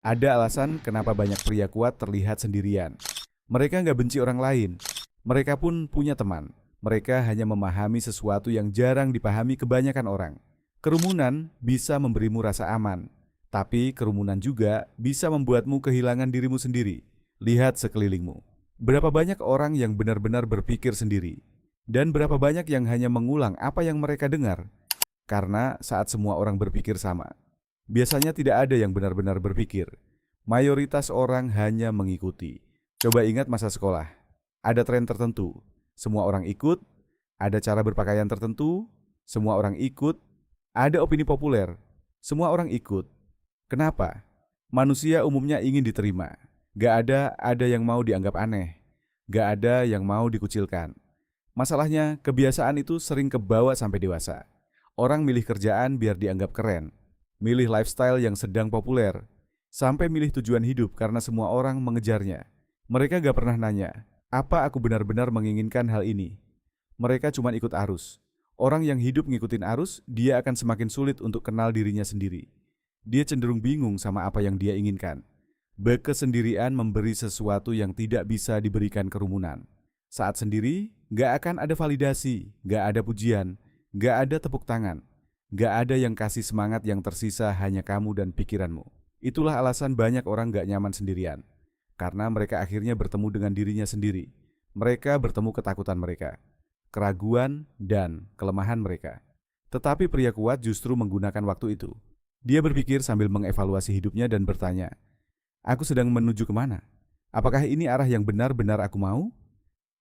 Ada alasan kenapa banyak pria kuat terlihat sendirian. Mereka nggak benci orang lain. Mereka pun punya teman. Mereka hanya memahami sesuatu yang jarang dipahami kebanyakan orang. Kerumunan bisa memberimu rasa aman, tapi kerumunan juga bisa membuatmu kehilangan dirimu sendiri. Lihat sekelilingmu. Berapa banyak orang yang benar-benar berpikir sendiri, dan berapa banyak yang hanya mengulang apa yang mereka dengar. Karena saat semua orang berpikir sama, biasanya tidak ada yang benar-benar berpikir. Mayoritas orang hanya mengikuti. Coba ingat masa sekolah. Ada tren tertentu, semua orang ikut. Ada cara berpakaian tertentu, semua orang ikut. Ada opini populer, semua orang ikut. Kenapa? Manusia umumnya ingin diterima. Gak ada yang mau dianggap aneh. Gak ada yang mau dikucilkan. Masalahnya, kebiasaan itu sering kebawa sampai dewasa. Orang milih kerjaan biar dianggap keren, milih lifestyle yang sedang populer, sampai milih tujuan hidup karena semua orang mengejarnya. Mereka gak pernah nanya, apa aku benar-benar menginginkan hal ini? Mereka cuma ikut arus. Orang yang hidup ngikutin arus, dia akan semakin sulit untuk kenal dirinya sendiri. Dia cenderung bingung sama apa yang dia inginkan. Bekesendirian memberi sesuatu yang tidak bisa diberikan kerumunan. Saat sendiri, gak akan ada validasi, gak ada pujian, gak ada tepuk tangan. Gak ada yang kasih semangat, yang tersisa hanya kamu dan pikiranmu. Itulah alasan banyak orang gak nyaman sendirian. Karena mereka akhirnya bertemu dengan dirinya sendiri. Mereka bertemu ketakutan mereka, keraguan, dan kelemahan mereka. Tetapi pria kuat justru menggunakan waktu itu. Dia berpikir sambil mengevaluasi hidupnya dan bertanya, aku sedang menuju kemana? Apakah ini arah yang benar-benar aku mau?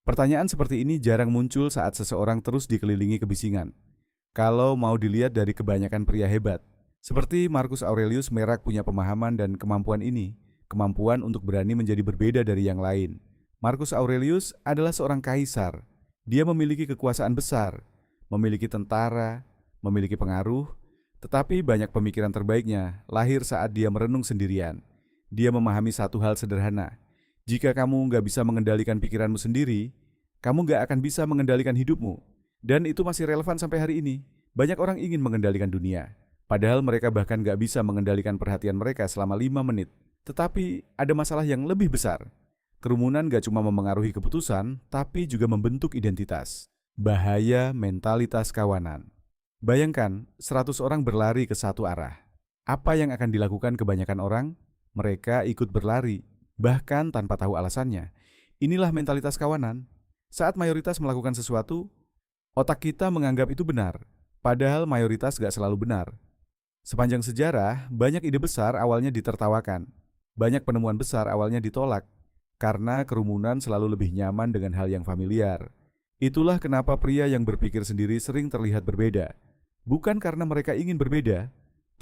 Pertanyaan seperti ini jarang muncul saat seseorang terus dikelilingi kebisingan. Kalau mau dilihat dari kebanyakan pria hebat, seperti Marcus Aurelius Merak punya pemahaman dan kemampuan ini, kemampuan untuk berani menjadi berbeda dari yang lain. Marcus Aurelius adalah seorang kaisar. Dia memiliki kekuasaan besar, memiliki tentara, memiliki pengaruh, tetapi banyak pemikiran terbaiknya lahir saat dia merenung sendirian. Dia memahami satu hal sederhana. Jika kamu nggak bisa mengendalikan pikiranmu sendiri, kamu nggak akan bisa mengendalikan hidupmu. Dan itu masih relevan sampai hari ini. Banyak orang ingin mengendalikan dunia, padahal mereka bahkan nggak bisa mengendalikan perhatian mereka selama 5 menit. Tetapi ada masalah yang lebih besar. Kerumunan gak cuma memengaruhi keputusan, tapi juga membentuk identitas. Bahaya mentalitas kawanan. Bayangkan, 100 orang berlari ke satu arah. Apa yang akan dilakukan kebanyakan orang? Mereka ikut berlari, bahkan tanpa tahu alasannya. Inilah mentalitas kawanan. Saat mayoritas melakukan sesuatu, otak kita menganggap itu benar, padahal mayoritas gak selalu benar. Sepanjang sejarah, banyak ide besar awalnya ditertawakan. Banyak penemuan besar awalnya ditolak. Karena kerumunan selalu lebih nyaman dengan hal yang familiar. Itulah kenapa pria yang berpikir sendiri sering terlihat berbeda. Bukan karena mereka ingin berbeda,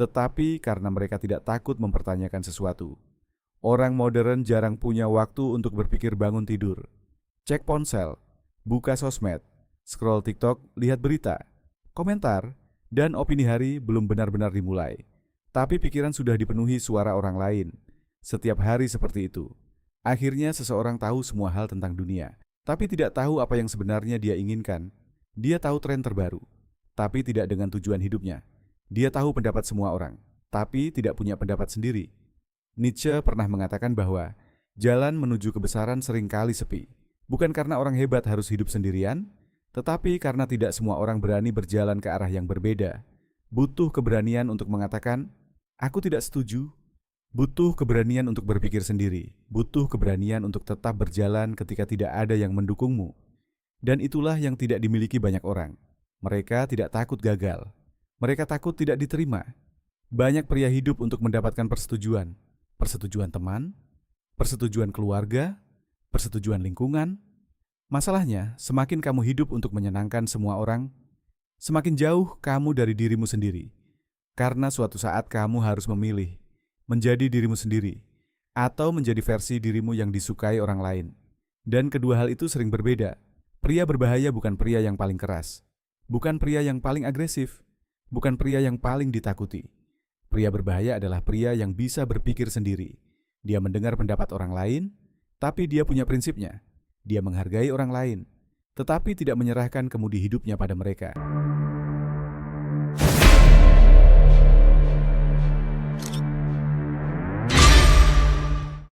tetapi karena mereka tidak takut mempertanyakan sesuatu. Orang modern jarang punya waktu untuk berpikir bangun tidur. Cek ponsel, buka sosmed, scroll TikTok, lihat berita, komentar, dan opini hari belum benar-benar dimulai. Tapi pikiran sudah dipenuhi suara orang lain. Setiap hari seperti itu. Akhirnya seseorang tahu semua hal tentang dunia, tapi tidak tahu apa yang sebenarnya dia inginkan. Dia tahu tren terbaru, tapi tidak dengan tujuan hidupnya. Dia tahu pendapat semua orang, tapi tidak punya pendapat sendiri. Nietzsche pernah mengatakan bahwa jalan menuju kebesaran seringkali sepi. Bukan karena orang hebat harus hidup sendirian, tetapi karena tidak semua orang berani berjalan ke arah yang berbeda. Butuh keberanian untuk mengatakan, aku tidak setuju. Butuh keberanian untuk berpikir sendiri, butuh keberanian untuk tetap berjalan ketika tidak ada yang mendukungmu. Dan itulah yang tidak dimiliki banyak orang. Mereka tidak takut gagal. Mereka takut tidak diterima. Banyak pria hidup untuk mendapatkan persetujuan. Persetujuan teman, persetujuan keluarga, persetujuan lingkungan. Masalahnya, semakin kamu hidup untuk menyenangkan semua orang, semakin jauh kamu dari dirimu sendiri. Karena suatu saat kamu harus memilih menjadi dirimu sendiri, atau menjadi versi dirimu yang disukai orang lain. Dan kedua hal itu sering berbeda. Pria berbahaya bukan pria yang paling keras, bukan pria yang paling agresif, bukan pria yang paling ditakuti. Pria berbahaya adalah pria yang bisa berpikir sendiri. Dia mendengar pendapat orang lain, tapi dia punya prinsipnya. Dia menghargai orang lain, tetapi tidak menyerahkan kemudi hidupnya pada mereka.